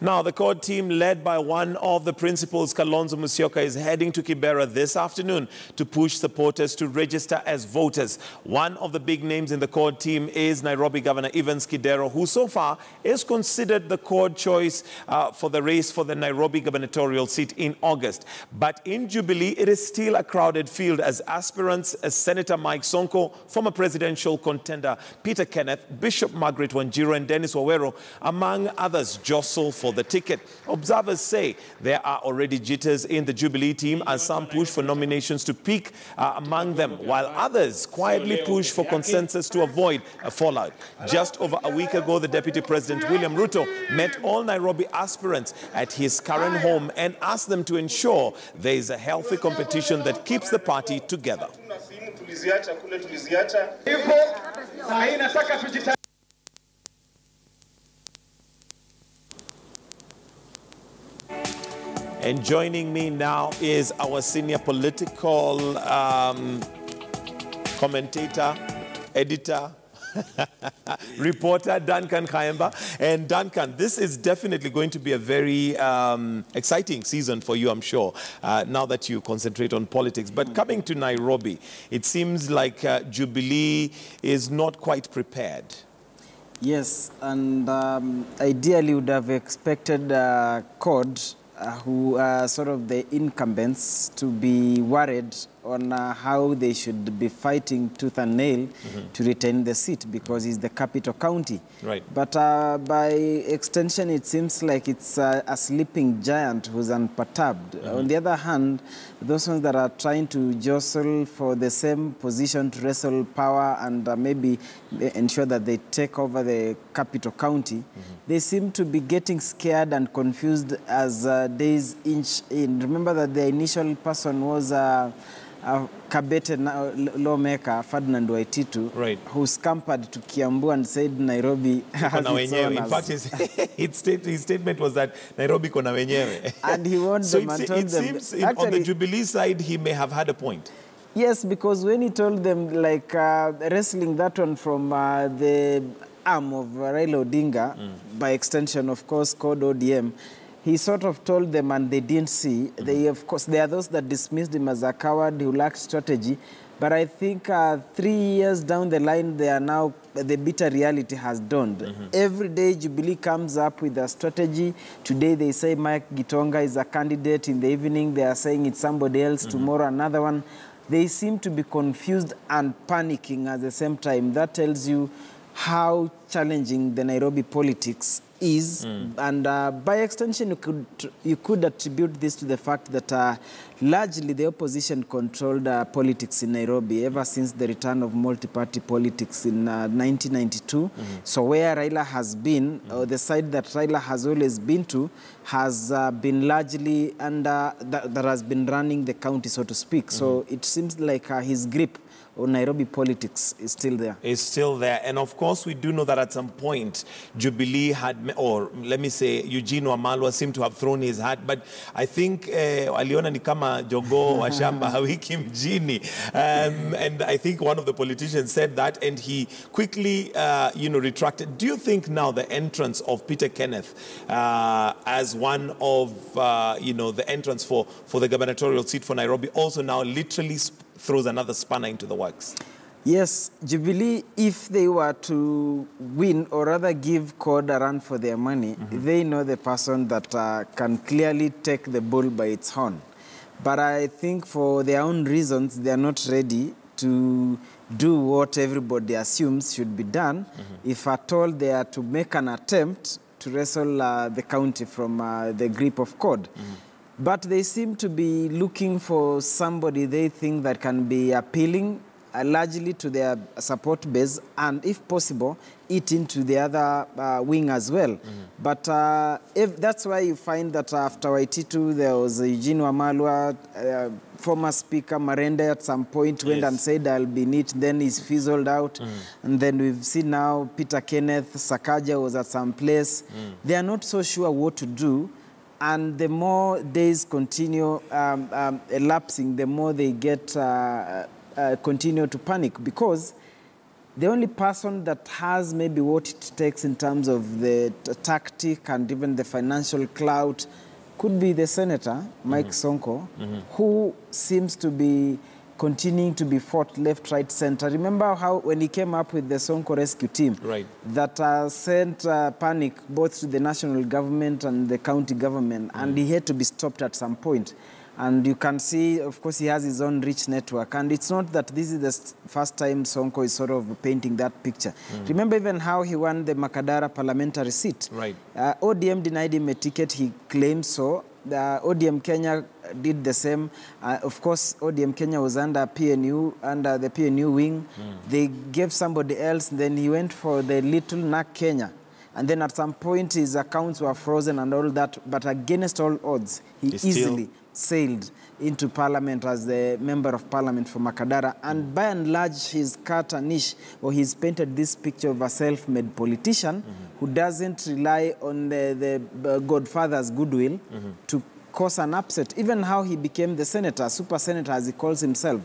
Now, the CORD team, led by one of the principals, Kalonzo Musyoka, is heading to Kibera this afternoon to push supporters to register as voters. One of the big names in the CORD team is Nairobi Governor Evans Kidero, who so far is considered the CORD choice for the race for the Nairobi gubernatorial seat in August. But in Jubilee, it is still a crowded field as aspirants as Senator Mike Sonko, former presidential contender Peter Kenneth, Bishop Margaret Wanjiru, and Dennis Wawero, among others, jostle for the ticket. Observers say there are already jitters in the Jubilee team as some push for nominations to peak among them, while others quietly push for consensus to avoid a fallout. Just over a week ago, the Deputy President William Ruto met all Nairobi aspirants at his current home and asked them to ensure there is a healthy competition that keeps the party together. And joining me now is our senior political commentator, editor, reporter, Duncan Kayemba. And Duncan, this is definitely going to be a very exciting season for you, I'm sure, now that you concentrate on politics. But coming to Nairobi, it seems like Jubilee is not quite prepared. Yes, and ideally would have expected CORD, who are sort of the incumbents, to be worried on how they should be fighting tooth and nail to retain the seat, because it's the capital county. Right. But by extension, it seems like it's a sleeping giant who's unperturbed. On the other hand, those ones that are trying to jostle for the same position to wrestle power and maybe ensure that they take over the capital county, they seem to be getting scared and confused as days inch in. Remember that the initial person was Kabete lawmaker Ferdinand Waititu, right, who scampered to Kiambu and said Nairobi has its owners. In fact, his statement was that Nairobi kona wenyewe. And he warned them and told them. It seems on the Jubilee side, he may have had a point. Yes, because when he told them, like, wrestling that one from the arm of Raila Odinga, by extension, of course, CORD ODM, he sort of told them and they didn't see. They, of course, there are those that dismissed him as a coward who lacked strategy. But I think 3 years down the line, they are now, the bitter reality has dawned. Every day, Jubilee comes up with a strategy. Today, they say Mike Gitonga is a candidate. In the evening, they are saying it's somebody else. Tomorrow, another one. They seem to be confused and panicking at the same time. That tells you how challenging the Nairobi politics is, and by extension, you could attribute this to the fact that largely the opposition controlled politics in Nairobi ever since the return of multi-party politics in 1992. So where Raila has been, or the side that Raila has always been to, has been largely under, that has been running the county, so to speak. So it seems like his grip on Nairobi politics is still there. Is still there. And of course, we do know that at some point, Jubilee had, or let me say, Eugene Wamalwa seemed to have thrown his hat. But I think aliona ni kama jogo wa shamba hawiki mjini. And I think one of the politicians said that, and he quickly, retracted. Do you think now the entrance of Peter Kenneth as one of, the entrance for the gubernatorial seat for Nairobi also now literally throws another spanner into the works? Yes, Jubilee, if they were to win or rather give CORD a run for their money, they know the person that can clearly take the bull by its horn. But I think for their own reasons, they are not ready to do what everybody assumes should be done. If at all they are to make an attempt to wrestle the county from the grip of CORD. But they seem to be looking for somebody they think that can be appealing largely to their support base and, if possible, eat into the other wing as well. But if that's why you find that after Waititu, there was Eugene Wamalwa, former Speaker Marende at some point went and said, I'll be neat, then he's fizzled out. And then we've seen now Peter Kenneth, Sakaja was at some place. They are not so sure what to do. And the more days continue elapsing, the more they get continue to panic, because The only person that has maybe what it takes in terms of the tactic and even the financial clout could be the senator, Mike Sonko, who seems to be continuing to be fought left, right, center. Remember how when he came up with the Sonko rescue team, that sent panic both to the national government and the county government, and he had to be stopped at some point. And you can see, of course, he has his own rich network. And it's not that this is the first time Sonko is sort of painting that picture. Remember even how he won the Makadara parliamentary seat. ODM denied him a ticket, he claimed so. The ODM Kenya did the same. Of course, ODM Kenya was under PNU, under the PNU wing. They gave somebody else, then he went for the Little NAK Kenya. And then at some point, his accounts were frozen and all that. But against all odds, he easily sailed into parliament as the member of parliament for Makadara. And by and large, he's cut a niche, or he's painted this picture of a self-made politician who doesn't rely on the godfather's goodwill to cause an upset. Even how he became the senator, super senator as he calls himself,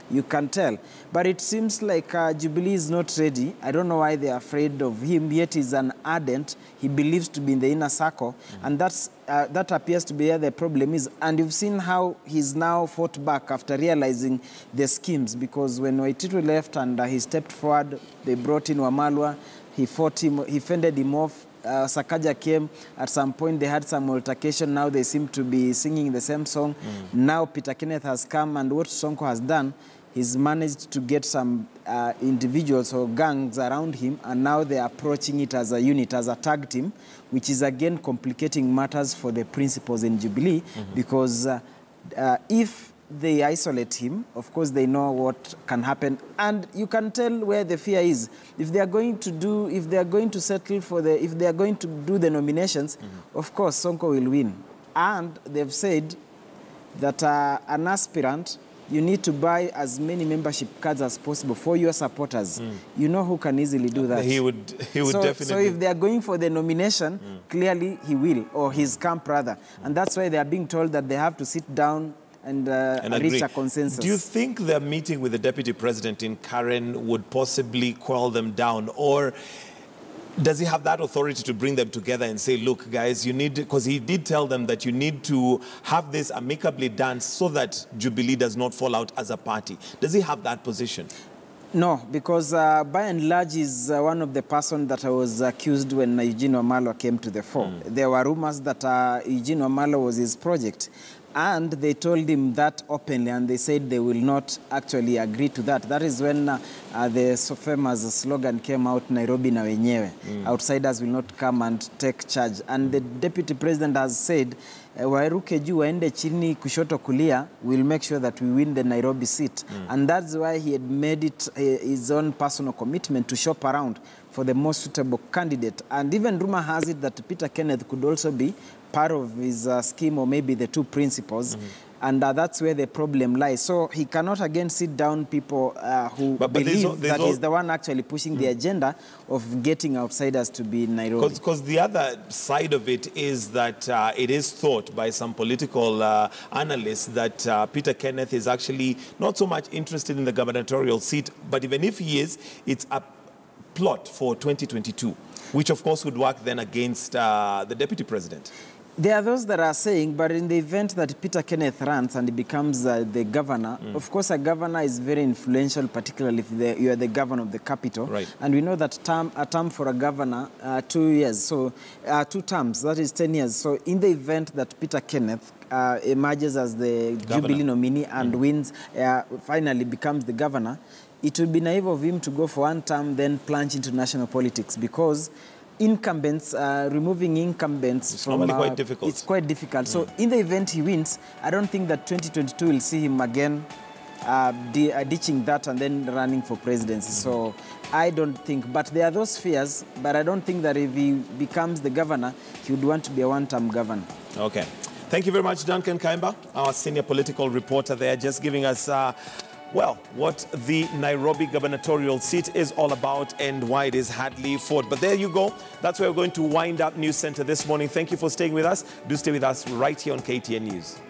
you can tell. But it seems like Jubilee is not ready. I don't know why they're afraid of him, yet he's an ardent. He believes to be in the inner circle, and that appears to be where the problem is. And you've seen how he's now fought back after realizing the schemes, because when Waititu left and he stepped forward, they brought in Wamalwa, he fought him, he fended him off. Sakaja came, at some point they had some altercation, now they seem to be singing the same song. Now Peter Kenneth has come, and what Sonko has done, he's managed to get some individuals or gangs around him, and now they're approaching it as a unit, as a tag team, which is again complicating matters for the principals in Jubilee, because if they isolate him, of course they know what can happen, and you can tell where the fear is. If they are going to do, if they are going to settle for the, if they are going to do the nominations, of course Sonko will win. And they've said that an aspirant, you need to buy as many membership cards as possible for your supporters. You know who can easily do that? He would definitely. So if they are going for the nomination, clearly he will, or his camp rather. And that's why they are being told that they have to sit down and reach a consensus. Do you think their meeting with the deputy president in Karen would possibly quell them down, or does he have that authority to bring them together and say, look, guys, you need, because he did tell them that you need to have this amicably done so that Jubilee does not fall out as a party. Does he have that position? No, because by and large he's one of the persons that was accused when Eugene Wamalwa came to the fore. There were rumors that Eugene Wamalwa was his project. And they told him that openly, and they said they will not actually agree to that. That is when the so famous slogan came out, Nairobi na wenyewe. Outsiders will not come and take charge. And the deputy president has said, Wairuke juu waende chini kushoto kulia, we'll make sure that we win the Nairobi seat. And that's why he had made it his own personal commitment to shop around for the most suitable candidate. And even rumor has it that Peter Kenneth could also be part of his scheme, or maybe the two principals. And that's where the problem lies. So he cannot again sit down people who believe that he's the one actually pushing the agenda of getting outsiders to be in Nairobi. Because the other side of it is that it is thought by some political analysts that Peter Kenneth is actually not so much interested in the gubernatorial seat, but even if he is, it's a plot for 2022, which of course would work then against the deputy president. There are those that are saying, but in the event that Peter Kenneth runs and he becomes the governor, of course a governor is very influential, particularly if you are the governor of the capital. And we know that a term for a governor, 2 years, so 2 terms, that is 10 years. So in the event that Peter Kenneth emerges as the Jubilee nominee and wins, finally becomes the governor, it would be naive of him to go for 1 term, then plunge into national politics, because incumbents, removing incumbents it's from... normally quite difficult. It's quite difficult. So in the event he wins, I don't think that 2022 will see him again ditching that and then running for presidency. So I don't think, but there are those fears, but I don't think that if he becomes the governor, he would want to be a 1-term governor. Okay. Thank you very much, Duncan Kaimba, our senior political reporter there, just giving us well, what the Nairobi gubernatorial seat is all about and why it is hardly fought. But there you go. That's where we're going to wind up News Center this morning. Thank you for staying with us. Do stay with us right here on KTN News.